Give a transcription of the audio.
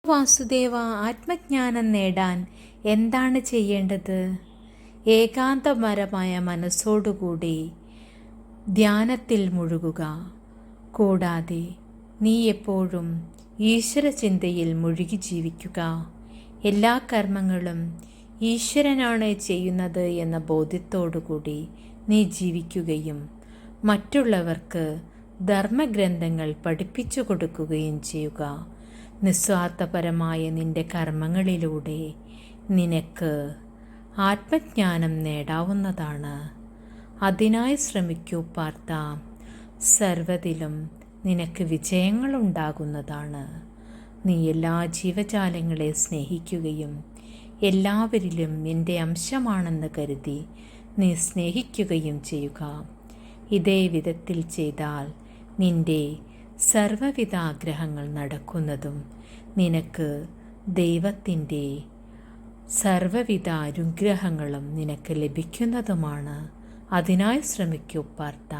വാസുദേവ, ആത്മജ്ഞാനം നേടാൻ എന്താണ് ചെയ്യേണ്ടത്? ഏകാന്തപരമായ മനസ്സോടുകൂടി ധ്യാനത്തിൽ മുഴുകുക. കൂടാതെ നീ എപ്പോഴും ഈശ്വരചിന്തയിൽ മുഴുകി ജീവിക്കുക. എല്ലാ കർമ്മങ്ങളും ഈശ്വരനാണ് ചെയ്യുന്നത് എന്ന ബോധ്യത്തോടുകൂടി നീ ജീവിക്കുകയും മറ്റുള്ളവർക്ക് ധർമ്മഗ്രന്ഥങ്ങൾ പഠിപ്പിച്ചു കൊടുക്കുകയും ചെയ്യുക. നിസ്വാർത്ഥപരമായ നിന്റെ കർമ്മങ്ങളിലൂടെ നിനക്ക് ആത്മജ്ഞാനം നേടാവുന്നതാണ്. അതിനായി ശ്രമിക്കൂ പാർത്ഥ. സർവ്വതിലും നിനക്ക് വിജയങ്ങളുണ്ടാകുന്നതാണ്. നീ എല്ലാ ജീവജാലങ്ങളെ സ്നേഹിക്കുകയും എല്ലാവരിലും എൻ്റെ അംശമാണെന്ന് കരുതി നീ സ്നേഹിക്കുകയും ചെയ്യുക. ഇതേ വിധത്തിൽ ചെയ്താൽ നിന്റെ സർവ്വവിധ ആഗ്രഹങ്ങൾ നടക്കുന്നതും നിനക്ക് ദൈവത്തിൻ്റെ സർവ്വവിധ അനുഗ്രഹങ്ങളും നിനക്ക് ലഭിക്കുന്നതുമാണ്. അതിനായി ശ്രമിക്കൂ പാർത്ഥ.